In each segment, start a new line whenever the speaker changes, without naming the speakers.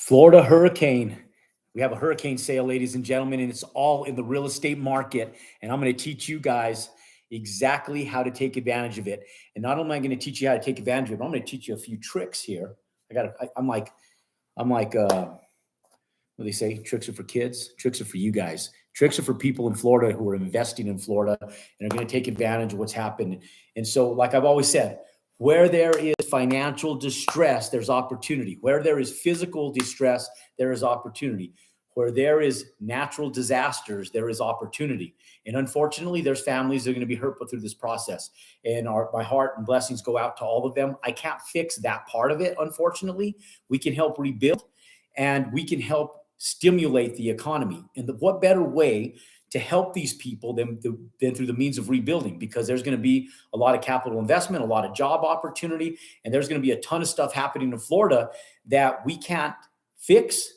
Florida hurricane. We have a hurricane sale, ladies and gentlemen, and it's all in the real estate market. And I'm going to teach you guys exactly how to take advantage of it. And not only am I going to teach you how to take advantage of it, but I'm going to teach you a few tricks here. I'm like, what do they say? Tricks are for kids. Tricks are for you guys. Tricks are for people in Florida who are investing in Florida and are going to take advantage of what's happened. And so, like I've always said, where there is financial distress, there's opportunity. Where there is physical distress, there is opportunity. Where there is natural disasters, there is opportunity. And unfortunately, there's families that are going to be hurt through this process. And my heart and blessings go out to all of them. I can't fix that part of it, unfortunately. We can help rebuild and we can help stimulate the economy. And what better way to help these people than through the means of rebuilding, because there's going to be a lot of capital investment, a lot of job opportunity, and there's going to be a ton of stuff happening in Florida that we can't fix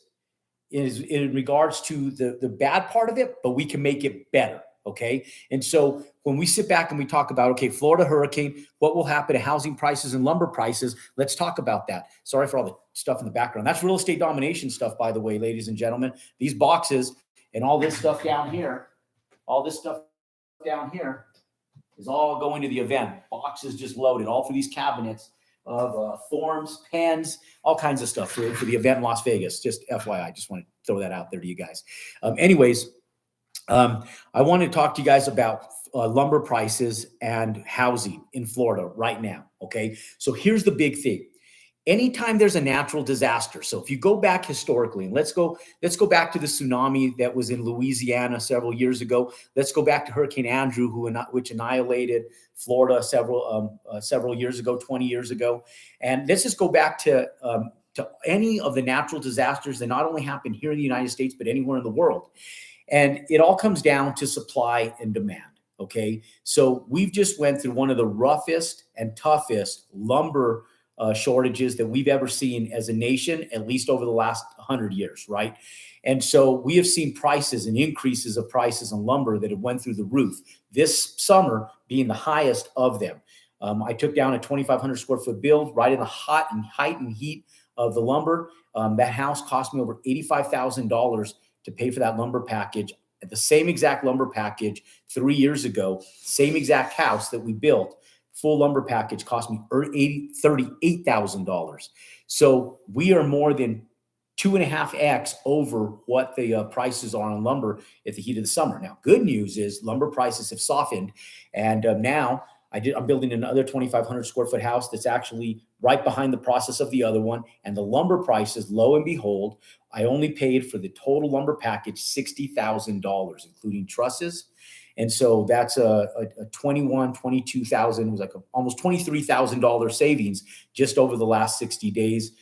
in regards to the bad part of it, but we can make it better. Okay. And so when we sit back and we talk about, okay, Florida hurricane, what will happen to housing prices and lumber prices? Let's talk about that. Sorry for all the stuff in the background. That's real estate domination stuff, by the way, ladies and gentlemen. These boxes and all this stuff down here, is all going to the event. Boxes just loaded all through these cabinets of forms, pens, all kinds of stuff for the event in Las Vegas. Just FYI, just want to throw that out there to you guys. I want to talk to you guys about lumber prices and housing in Florida right now. Okay. So here's the big thing. Anytime there's a natural disaster. So if you go back historically, and let's go back to the tsunami that was in Louisiana several years ago. Let's go back to Hurricane Andrew, which annihilated Florida several years ago, 20 years ago. And let's just go back to any of the natural disasters that not only happen here in the United States, but anywhere in the world. And it all comes down to supply and demand. Okay. So we've just went through one of the roughest and toughest lumber shortages that we've ever seen as a nation, at least over the last 100 years, right? And so we have seen prices and increases of prices on lumber that have went through the roof, this summer being the highest of them. I took down a 2,500 square foot build right in the height and heat of the lumber. That house cost me over $85,000 to pay for that lumber package. At the same exact lumber package 3 years ago, same exact house that we built, full lumber package cost me $38,000. So we are more than 2.5x over what the prices are on lumber at the heat of the summer. Now, good news is lumber prices have softened, and now I'm building another 2,500 square foot house that's actually right behind the process of the other one, and the lumber prices, lo and behold, I only paid for the total lumber package $60,000, including trusses. And so that's a $22,000, it was like almost $23,000 savings just over the last 60 days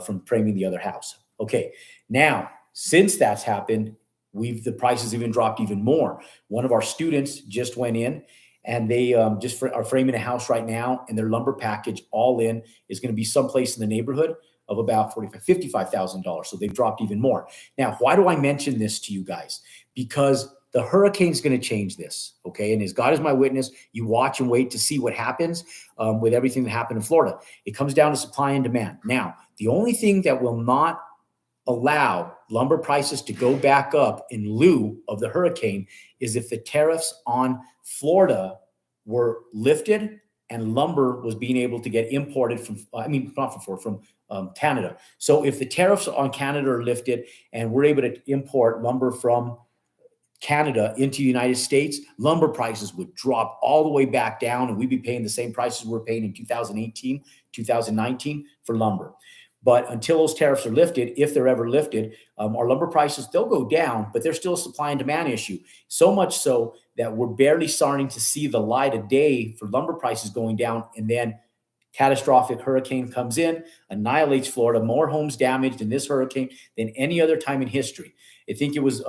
from framing the other house. Okay, now since that's happened, the prices even dropped even more. One of our students just went in and they are framing a house right now, and their lumber package all in is going to be someplace in the neighborhood of about $55,000. So they've dropped even more. Now, why do I mention this to you guys? Because the hurricane's going to change this, okay? And as God is my witness, you watch and wait to see what happens with everything that happened in Florida. It comes down to supply and demand. Now, the only thing that will not allow lumber prices to go back up in lieu of the hurricane is if the tariffs on Florida were lifted and lumber was being able to get imported from Canada. So if the tariffs on Canada are lifted and we're able to import lumber from Canada into the United States, lumber prices would drop all the way back down, and we'd be paying the same prices we're paying in 2018, 2019 for lumber. But until those tariffs are lifted, if they're ever lifted, our lumber prices, they'll go down, but there's still a supply and demand issue. So much so that we're barely starting to see the light of day for lumber prices going down, and then catastrophic hurricane comes in, annihilates Florida, more homes damaged in this hurricane than any other time in history. I think it was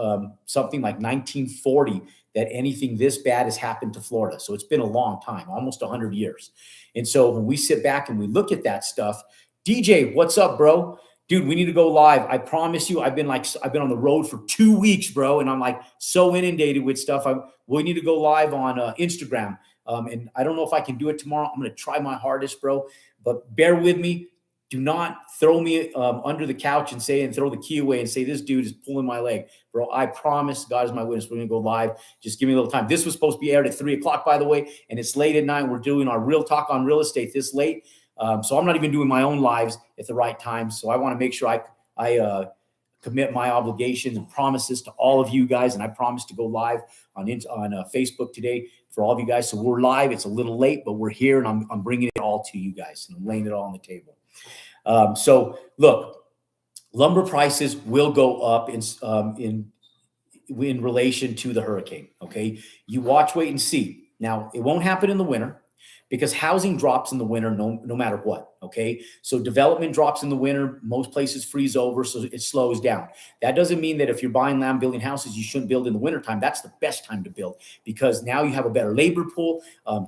something like 1940 that anything this bad has happened to Florida. So it's been a long time, almost 100 years. And so when we sit back and we look at that stuff, DJ, what's up, bro? Dude, we need to go live. I promise you, I've been on the road for 2 weeks, bro. And I'm like so inundated with stuff. We need to go live on Instagram. And I don't know if I can do it tomorrow. I'm going to try my hardest, bro, but bear with me. do not throw me under the couch and throw the key away and say, this dude is pulling my leg. Bro, I promise, God is my witness, we're going to go live. Just give me a little time. This was supposed to be aired at 3 o'clock, by the way, and it's late at night. We're doing our real talk on real estate this late. So I'm not even doing my own lives at the right time. So I want to make sure I commit my obligations and promises to all of you guys. And I promise to go live on Facebook today for all of you guys. So we're live. It's a little late, but we're here, and I'm bringing it all to you guys, and I'm laying it all on the table. So look, lumber prices will go up in relation to the hurricane. Okay, you watch, wait, and see. Now, it won't happen in the winter, because housing drops in the winter no matter what, okay? So development drops in the winter, most places freeze over, so it slows down. That doesn't mean that if you're buying land, building houses, you shouldn't build in the wintertime. That's the best time to build, because now you have a better labor pool.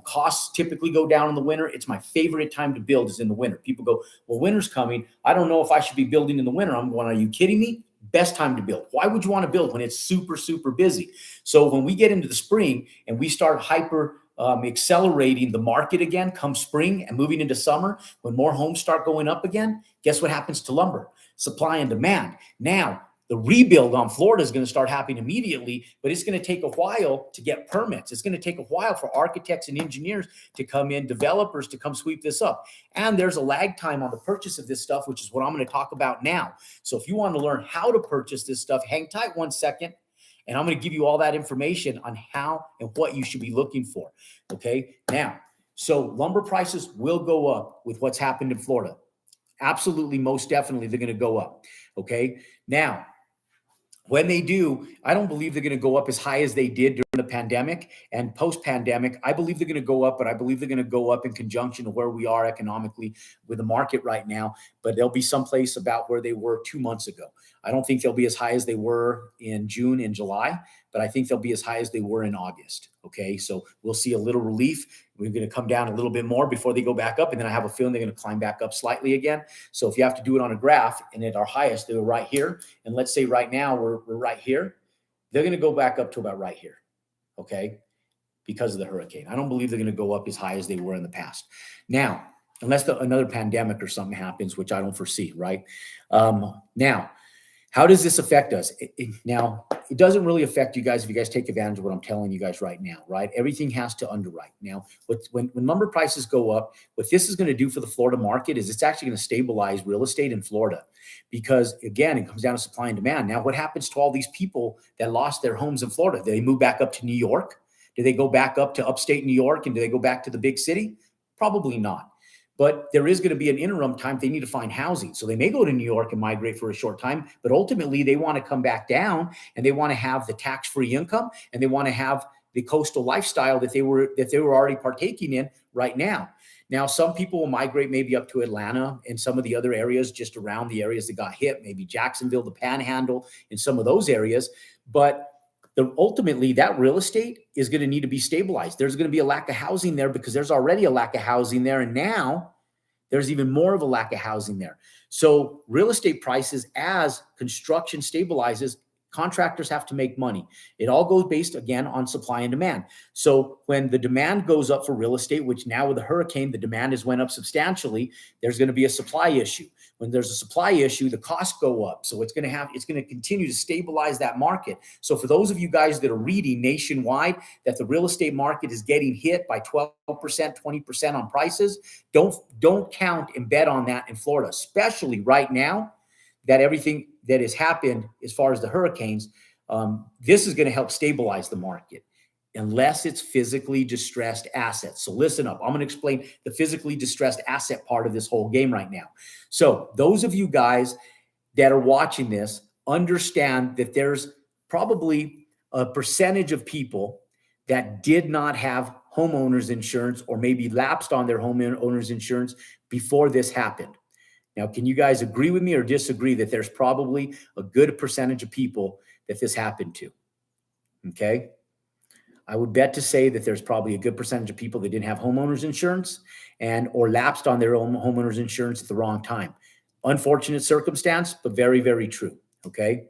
Costs typically go down in the winter. It's my favorite time to build is in the winter. People go, well, winter's coming. I don't know if I should be building in the winter. I'm going, are you kidding me? Best time to build. Why would you want to build when it's super, super busy? So when we get into the spring and we start accelerating the market again come spring and moving into summer, when more homes start going up again, guess what happens to lumber? Supply and demand. Now, the rebuild on Florida is going to start happening immediately, but it's going to take a while to get permits. It's going to take a while for architects and engineers to come in, developers to come sweep this up. And there's a lag time on the purchase of this stuff, which is what I'm going to talk about now. So if you want to learn how to purchase this stuff, hang tight 1 second. And I'm going to give you all that information on how and what you should be looking for. Okay. Now, so lumber prices will go up with what's happened in Florida. Absolutely. Most definitely. They're going to go up. Okay. Now, when they do, I don't believe they're going to go up as high as they did during the pandemic and post-pandemic. I believe they're going to go up, but I believe they're going to go up in conjunction to where we are economically with the market right now. But they'll be someplace about where they were 2 months ago. I don't think they'll be as high as they were in June and July, but I think they'll be as high as they were in August. Okay, so we'll see a little relief. We're going to come down a little bit more before they go back up, and then I have a feeling they're going to climb back up slightly again. So if you have to do it on a graph, and at our highest, they were right here, and let's say right now we're right here, they're going to go back up to about right here, okay, because of the hurricane. I don't believe they're going to go up as high as they were in the past. Now, unless another pandemic or something happens, which I don't foresee, right? Now, how does this affect us? Now, it doesn't really affect you guys if you guys take advantage of what I'm telling you guys right now, right? Everything has to underwrite. Now, when lumber prices go up, what this is going to do for the Florida market is it's actually going to stabilize real estate in Florida, because, again, it comes down to supply and demand. Now, what happens to all these people that lost their homes in Florida? Do they move back up to New York? Do they go back up to upstate New York, and do they go back to the big city? Probably not. But there is going to be an interim time. They need to find housing. So they may go to New York and migrate for a short time, but ultimately they want to come back down, and they want to have the tax-free income, and they want to have the coastal lifestyle that they were already partaking in right now. Now, some people will migrate maybe up to Atlanta and some of the other areas just around the areas that got hit, maybe Jacksonville, the Panhandle, and some of those areas. But ultimately, that real estate is going to need to be stabilized. There's going to be a lack of housing there because there's already a lack of housing there. And now there's even more of a lack of housing there. So real estate prices, as construction stabilizes, contractors have to make money. It all goes based, again, on supply and demand. So when the demand goes up for real estate, which now with the hurricane, the demand has went up substantially, there's going to be a supply issue. When there's a supply issue, the costs go up. So it's going to continue to stabilize that market. So for those of you guys that are reading nationwide that the real estate market is getting hit by 12%, 20% on prices, don't count and bet on that in Florida, especially right now that everything that has happened as far as the hurricanes, this is going to help stabilize the market unless it's physically distressed assets. So listen up. I'm going to explain the physically distressed asset part of this whole game right now. So those of you guys that are watching this understand that there's probably a percentage of people that did not have homeowners insurance or maybe lapsed on their homeowners insurance before this happened. Now, can you guys agree with me or disagree that there's probably a good percentage of people that this happened to? Okay. I would bet to say that there's probably a good percentage of people that didn't have homeowners insurance or lapsed on their own homeowners insurance at the wrong time. Unfortunate circumstance, but very, very true. Okay.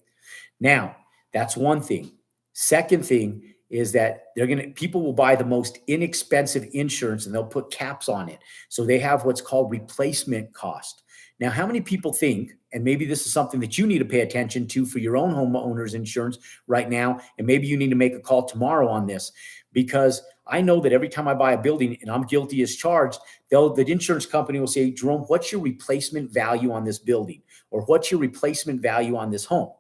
Now, that's one thing. Second thing is that people will buy the most inexpensive insurance and they'll put caps on it. So they have what's called replacement cost. Now, how many people think, and maybe this is something that you need to pay attention to for your own homeowner's insurance right now, and maybe you need to make a call tomorrow on this, because I know that every time I buy a building and I'm guilty as charged, the insurance company will say, Jerome, what's your replacement value on this building? Or what's your replacement value on this home?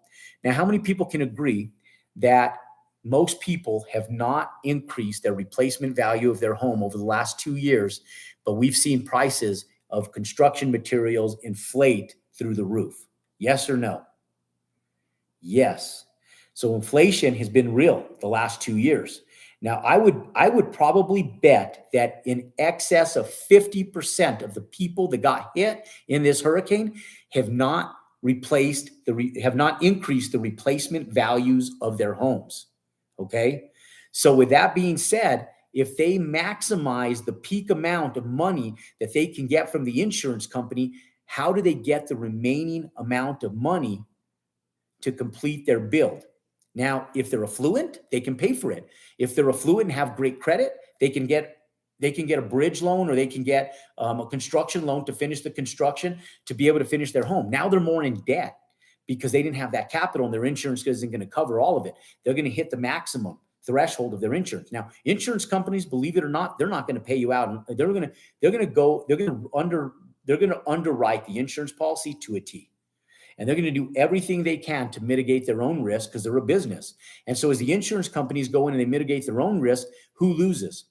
Now, how many people can agree that most people have not increased their replacement value of their home over the last 2 years, but we've seen prices of construction materials inflate through the roof? Yes or no? Yes. So inflation has been real the last 2 years. Now, I would probably bet that in excess of 50% of the people that got hit in this hurricane have not have not increased the replacement values of their homes. Okay. So with that being said, if they maximize the peak amount of money that they can get from the insurance company, how do they get the remaining amount of money to complete their build? Now, if they're affluent, they can pay for it. If they're affluent and have great credit, they can get a bridge loan, or they can get a construction loan to finish the construction to be able to finish their home. Now they're more in debt because they didn't have that capital, and their insurance isn't going to cover all of it. They're going to hit the maximum threshold of their insurance. Now, insurance companies, believe it or not, they're not going to pay you out. They're going to underwrite the insurance policy to a T. And they're going to do everything they can to mitigate their own risk because they're a business. And so as the insurance companies go in and they mitigate their own risk, who loses?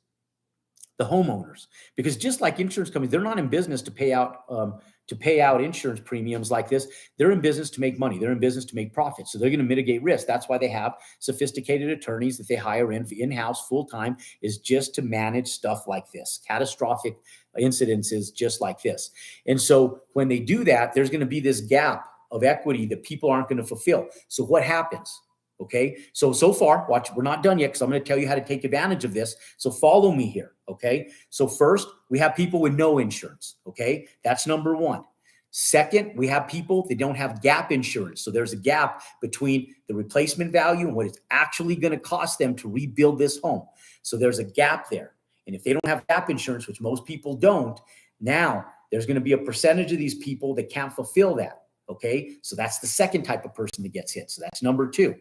The homeowners. Because just like insurance companies, they're not in business to pay out insurance premiums like this. They're in business to make money. They're in business to make profit. So they're going to mitigate risk. That's why they have sophisticated attorneys that they hire in-house full-time, is just to manage stuff like this, catastrophic incidences just like this. And so when they do that, there's going to be this gap of equity that people aren't going to fulfill. So what happens? Okay. So far, watch, we're not done yet, because I'm going to tell you how to take advantage of this. So follow me here. Okay. So first, we have people with no insurance. Okay. That's number one. Second, we have people that don't have gap insurance. So there's a gap between the replacement value and what it's actually going to cost them to rebuild this home. So there's a gap there. And if they don't have gap insurance, which most people don't, now there's going to be a percentage of these people that can't fulfill that. Okay. So that's the second type of person that gets hit. So that's number two.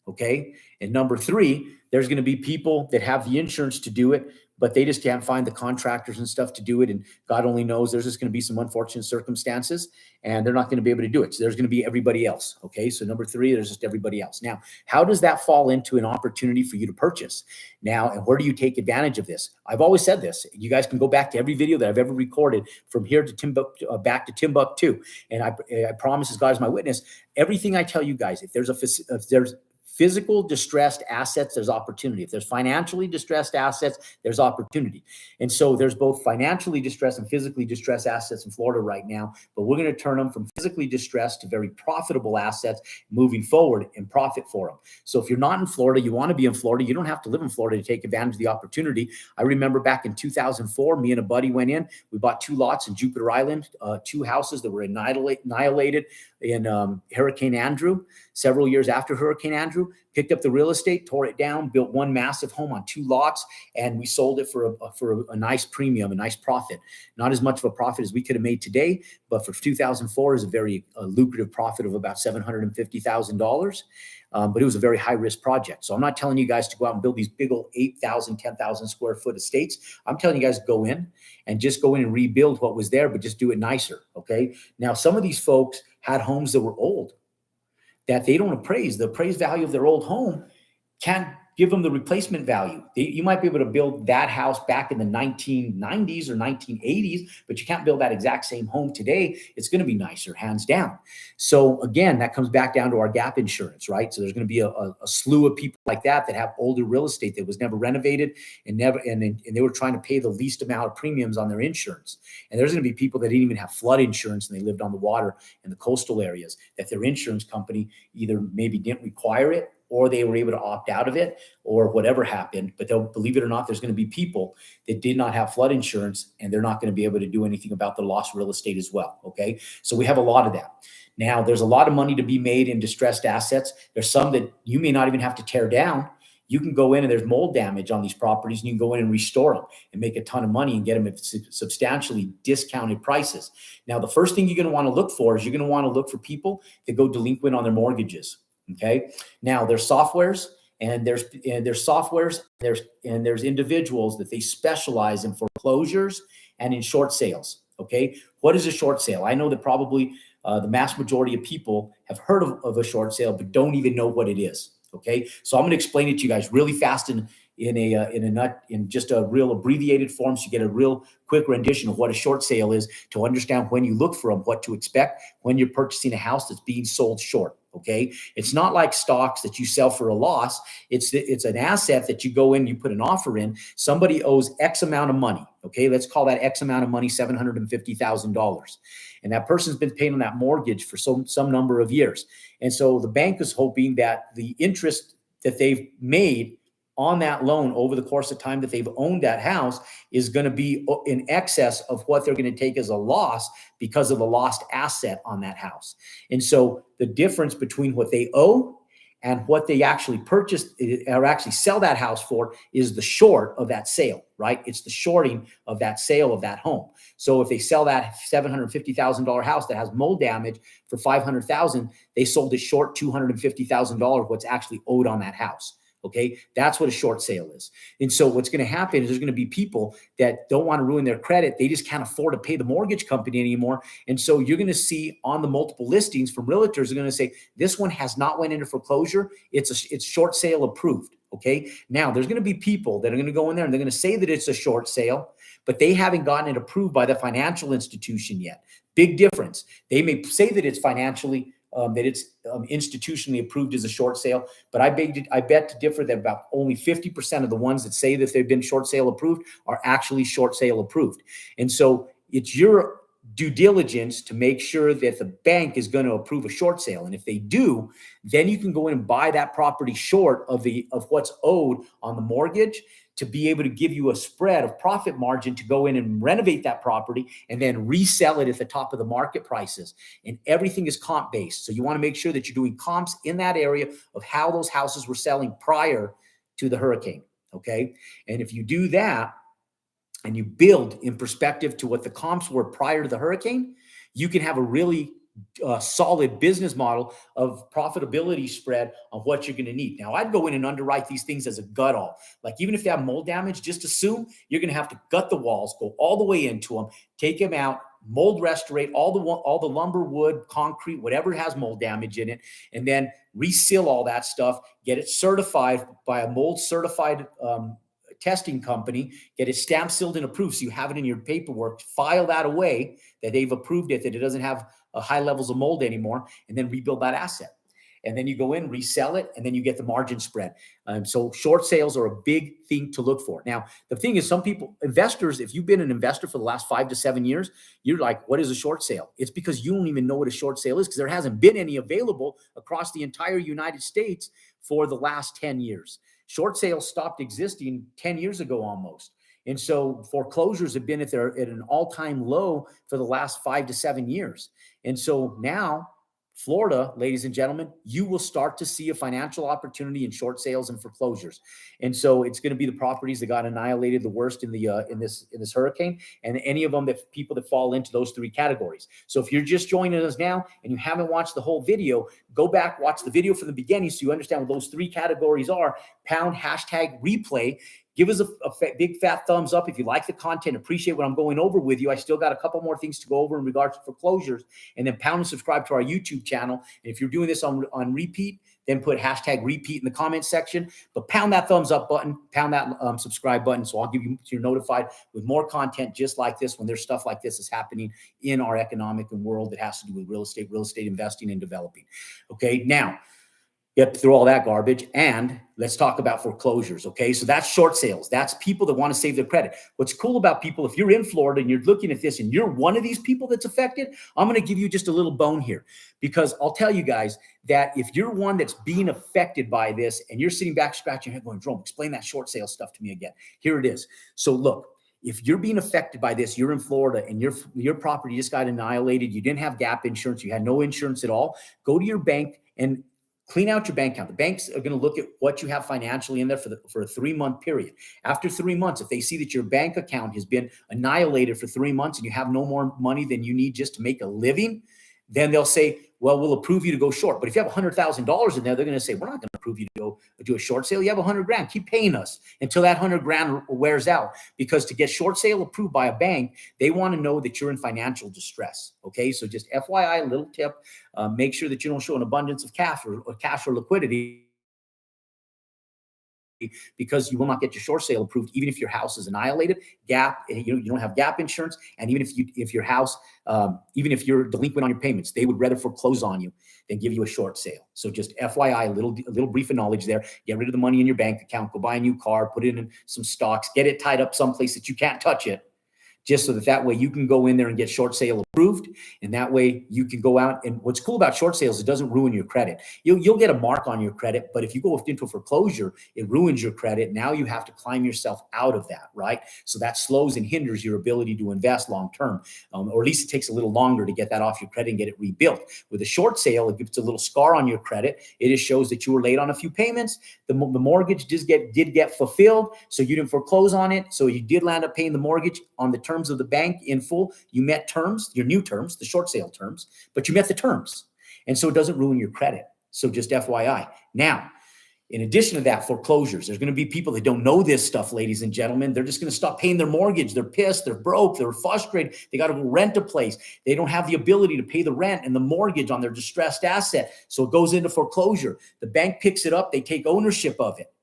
Okay. And number three, there's going to be people that have the insurance to do it, but they just can't find the contractors and stuff to do it. And God only knows, there's just going to be some unfortunate circumstances and they're not going to be able to do it. So there's going to be everybody else. Okay. So number three, there's just everybody else. Now, how does that fall into an opportunity for you to purchase now? And where do you take advantage of this? I've always said this. You guys can go back to every video that I've ever recorded from here to back to Timbuktu. And I promise, as God is my witness, everything I tell you guys, if there's physical distressed assets, there's opportunity. If there's financially distressed assets, there's opportunity. And so there's both financially distressed and physically distressed assets in Florida right now, but we're going to turn them from physically distressed to very profitable assets moving forward and profit for them. So if you're not in Florida, you want to be in Florida, you don't have to live in Florida to take advantage of the opportunity. I remember back in 2004, me and a buddy went in, we bought 2 lots in Jupiter Island, 2 houses that were annihilated in Hurricane Andrew. Several years after Hurricane Andrew, picked up the real estate, tore it down, built one massive home on 2 lots, and we sold it for a nice premium, a nice profit. Not as much of a profit as we could have made today, but for 2004 is a very lucrative profit of about $750,000. But it was a very high risk project. So I'm not telling you guys to go out and build these big old 8,000, 10,000 square foot estates. I'm telling you guys to go in and rebuild what was there, but just do it nicer. Okay. Now, some of these folks had homes that were old, that they don't appraise. The appraised value of their old home can't give them the replacement value. You might be able to build that house back in the 1990s or 1980s, but you can't build that exact same home today. It's going to be nicer, hands down. So again, that comes back down to our gap insurance, right? So there's going to be a slew of people like that have older real estate that was never renovated and they were trying to pay the least amount of premiums on their insurance. And there's going to be people that didn't even have flood insurance and they lived on the water in the coastal areas, that their insurance company either maybe didn't require it, or they were able to opt out of it, or whatever happened. But they'll, believe it or not, there's going to be people that did not have flood insurance and they're not going to be able to do anything about the lost real estate as well. Okay. So we have a lot of that. Now, there's a lot of money to be made in distressed assets. There's some that you may not even have to tear down. you can go in and there's mold damage on these properties, and you can go in and restore them and make a ton of money and get them at substantially discounted prices. Now, the first thing you're going to want to look for is you're going to want to look for people that go delinquent on their mortgages. Okay. Now, there's softwares and there's softwares, there's individuals that they specialize in foreclosures and in short sales. Okay. What is a short sale? I know that probably the mass majority of people have heard of a short sale, but don't even know what it is. Okay. So I'm going to explain it to you guys really fast in just a real abbreviated form, so you get a real quick rendition of what a short sale is, to understand when you look for them, what to expect when you're purchasing a house that's being sold short. Okay. It's not like stocks that you sell for a loss. It's an asset that you go in, you put an offer in, somebody owes X amount of money. Okay. Let's call that X amount of money $750,000. And that person's been paying on that mortgage for some number of years. And so the bank is hoping that the interest that they've made on that loan over the course of time that they've owned that house is going to be in excess of what they're going to take as a loss because of the lost asset on that house. And so the difference between what they owe and what they actually purchased or actually sell that house for is the short of that sale, right? It's the shorting of that sale of that home. So if they sell that $750,000 house that has mold damage for $500,000, they sold it short $250,000, what's actually owed on that house. Okay, that's what a short sale is. And so what's going to happen is there's going to be people that don't want to ruin their credit. They just can't afford to pay the mortgage company anymore. And so you're going to see on the multiple listings from realtors are going to say, this one has not went into foreclosure. It's short sale approved. Okay. Now there's going to be people that are going to go in there and they're going to say that it's a short sale, but they haven't gotten it approved by the financial institution yet. Big difference. They may say that it's financially that it's institutionally approved as a short sale, but I bet to differ that about only 50% of the ones that say that they've been short sale approved are actually short sale approved. And so it's your due diligence to make sure that the bank is going to approve a short sale. And if they do, then you can go in and buy that property short of what's owed on the mortgage, to be able to give you a spread of profit margin to go in and renovate that property and then resell it at the top of the market prices. And everything is comp based. So you want to make sure that you're doing comps in that area of how those houses were selling prior to the hurricane. Okay. And if you do that and you build in perspective to what the comps were prior to the hurricane, you can have a really solid business model of profitability spread on what you're going to need. Now, I'd go in and underwrite these things as a gut all. Like, even if they have mold damage, just assume you're going to have to gut the walls, go all the way into them, take them out, mold restorate all the lumber, wood, concrete, whatever has mold damage in it, and then reseal all that stuff, get it certified by a mold certified testing company, get it stamp sealed and approved so you have it in your paperwork, file that away that they've approved it, that it doesn't have high levels of mold anymore, and then rebuild that asset. And then you go in, resell it, and then you get the margin spread. So short sales are a big thing to look for. Now, the thing is, some people, investors, if you've been an investor for the last 5 to 7 years, you're like, what is a short sale? It's because you don't even know what a short sale is, because there hasn't been any available across the entire United States for the last 10 years. Short sales stopped existing 10 years ago almost. And so foreclosures have been at an all-time low for the last 5 to 7 years. And so now, Florida, ladies and gentlemen, you will start to see a financial opportunity in short sales and foreclosures. And so it's going to be the properties that got annihilated the worst in this hurricane, and any of them that people that fall into those 3 categories. So if you're just joining us now and you haven't watched the whole video, go back, watch the video from the beginning so you understand what those 3 categories are. Pound hashtag replay. Give us a big fat thumbs up if you like the content, appreciate what I'm going over with you. I still got a couple more things to go over in regards to foreclosures, and then pound and subscribe to our YouTube channel. And if you're doing this on repeat, then put hashtag repeat in the comment section, but pound that thumbs up button, pound that subscribe button. So you're notified with more content just like this when there's stuff like this is happening in our economic and world that has to do with real estate investing and developing. Okay. Now, get through all that garbage, and let's talk about foreclosures. Okay. So that's short sales. That's people that want to save their credit. What's cool about people, if you're in Florida and you're looking at this and you're one of these people that's affected, I'm going to give you just a little bone here, because I'll tell you guys that if you're one that's being affected by this and you're sitting back scratching your head going, Jerome, explain that short sale stuff to me again. Here it is. So look, if you're being affected by this, you're in Florida and your property just got annihilated. You didn't have gap insurance. You had no insurance at all. Go to your bank and Clean out your bank account. The banks are going to look at what you have financially in there for a 3-month period. After 3 months, if they see that your bank account has been annihilated for 3 months and you have no more money than you need just to make a living, then they'll say, well, we'll approve you to go short. But if you have $100,000 in there, they're going to say, we're not going to approve you to go do a short sale. You have 100 grand, keep paying us until that 100 grand wears out. Because to get short sale approved by a bank, they want to know that you're in financial distress. Okay. So just FYI, little tip, make sure that you don't show an abundance of cash or liquidity, because you will not get your short sale approved, even if your house is annihilated. You don't have gap insurance, and even if your house, even if you're delinquent on your payments, they would rather foreclose on you than give you a short sale. So just FYI, a little brief of knowledge there. Get rid of the money in your bank account, go buy a new car, put it in some stocks, get it tied up someplace that you can't touch it, just so that way you can go in there and get short sale approved. And that way you can go out. And what's cool about short sales, it doesn't ruin your credit. You'll get a mark on your credit, but if you go into a foreclosure, it ruins your credit. Now you have to climb yourself out of that, right? So that slows and hinders your ability to invest long-term, or at least it takes a little longer to get that off your credit and get it rebuilt. With a short sale, it gives a little scar on your credit. It just shows that you were late on a few payments. The mortgage did get fulfilled, so you didn't foreclose on it. So you did land up paying the mortgage on the terms of the bank in full. You met terms, your new terms, the short sale terms, but you met the terms. And so it doesn't ruin your credit. So just FYI. Now, in addition to that, foreclosures, there's going to be people that don't know this stuff, ladies and gentlemen. They're just going to stop paying their mortgage. They're pissed. They're broke. They're frustrated. They got to go rent a place. They don't have the ability to pay the rent and the mortgage on their distressed asset. So it goes into foreclosure. The bank picks it up. They take ownership of it.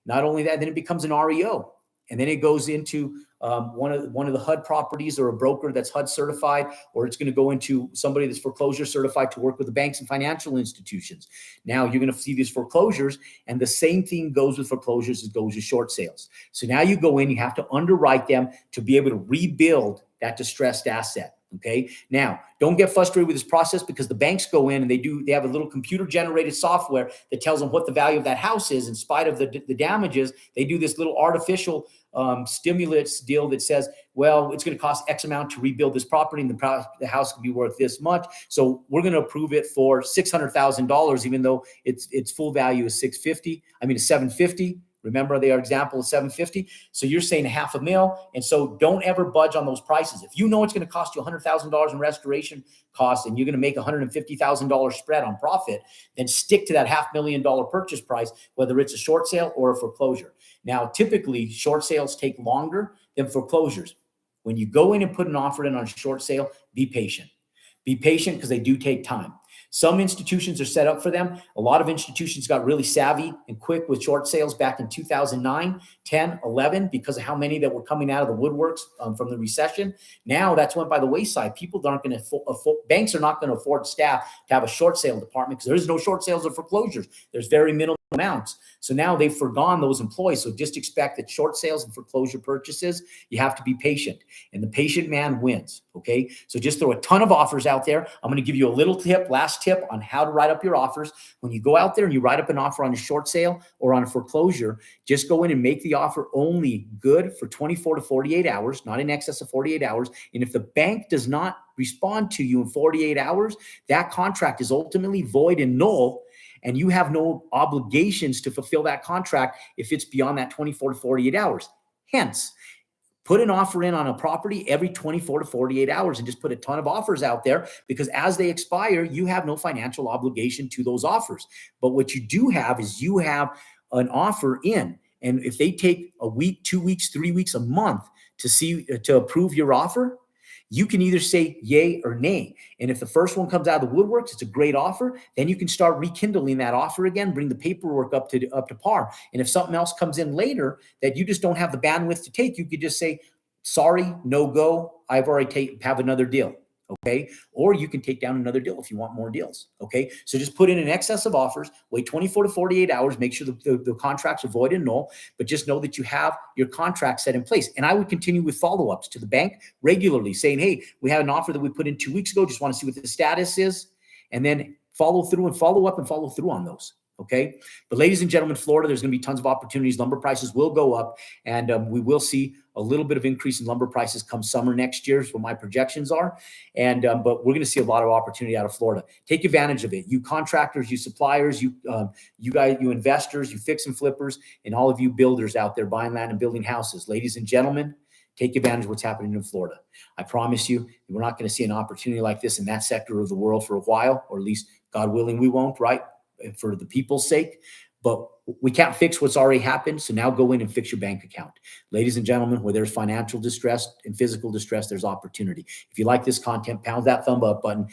Not only that, then it becomes an REO. And then it goes into one of the HUD properties, or a broker that's HUD certified, or it's going to go into somebody that's foreclosure certified to work with the banks and financial institutions. Now you're going to see these foreclosures, and the same thing goes with foreclosures as goes with short sales. So now you go in, you have to underwrite them to be able to rebuild that distressed asset. Okay. Now, don't get frustrated with this process, because the banks go in and they have a little computer generated software that tells them what the value of that house is in spite of the damages. They do this little artificial stimulus deal that says, well, it's going to cost X amount to rebuild this property, and the house can be worth this much. So we're going to approve it for $600,000, even though its full value is $750. Remember their example of 750. So you're saying $500,000. And so don't ever budge on those prices. If you know it's going to cost you $100,000 in restoration costs, and you're going to make $150,000 spread on profit, then stick to that $500,000 purchase price, whether it's a short sale or a foreclosure. Now, typically short sales take longer than foreclosures. When you go in and put an offer in on a short sale, be patient. Be patient, because they do take time. Some institutions are set up for them. A lot of institutions got really savvy and quick with short sales back in 2009, 10, 11, because of how many that were coming out of the woodworks from the recession. Now that's went by the wayside. People aren't going to banks are not going to afford staff to have a short sale department, because there's no short sales or foreclosures. There's very minimal amounts. So now they've forgone those employees. So just expect that short sales and foreclosure purchases, you have to be patient, and the patient man wins. Okay. So just throw a ton of offers out there. I'm going to give you a little last tip on how to write up your offers. When you go out there and you write up an offer on a short sale or on a foreclosure, just go in and make the offer only good for 24 to 48 hours, not in excess of 48 hours. And if the bank does not respond to you in 48 hours, that contract is ultimately void and null, and you have no obligations to fulfill that contract if it's beyond that 24 to 48 hours. Hence, put an offer in on a property every 24 to 48 hours, and just put a ton of offers out there, because as they expire, you have no financial obligation to those offers. But what you do have is you have an offer in, and if they take a week, 2 weeks, 3 weeks, a month to approve your offer, you can either say yay or nay. And if the first one comes out of the woodworks, it's a great offer, then you can start rekindling that offer again, bring the paperwork up to par. And if something else comes in later that you just don't have the bandwidth to take, you could just say, sorry, no go. I've already have another deal. Okay. Or you can take down another deal if you want more deals. Okay. So just put in an excess of offers, wait 24 to 48 hours, make sure the contracts are void and null, but just know that you have your contract set in place. And I would continue with follow-ups to the bank regularly, saying, hey, we had an offer that we put in 2 weeks ago. Just want to see what the status is. And then follow through and follow up and follow through on those. Okay. But ladies and gentlemen, Florida, there's going to be tons of opportunities. Lumber prices will go up, and we will see a little bit of increase in lumber prices come summer next year is what my projections are. And but we're going to see a lot of opportunity out of Florida. Take advantage of it. You contractors, you suppliers, you guys, you investors, you fix and flippers, and all of you builders out there buying land and building houses. Ladies and gentlemen, take advantage of what's happening in Florida. I promise you, we're not going to see an opportunity like this in that sector of the world for a while, or at least, God willing, we won't, right? For the people's sake. But we can't fix what's already happened. So now go in and fix your bank account. Ladies and gentlemen, where there's financial distress and physical distress, there's opportunity. If you like this content, pound that thumb up button,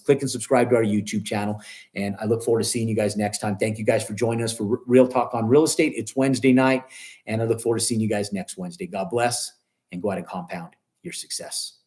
click and subscribe to our YouTube channel. And I look forward to seeing you guys next time. Thank you guys for joining us for Real Talk on Real Estate. It's Wednesday night, and I look forward to seeing you guys next Wednesday. God bless, and go out and compound your success.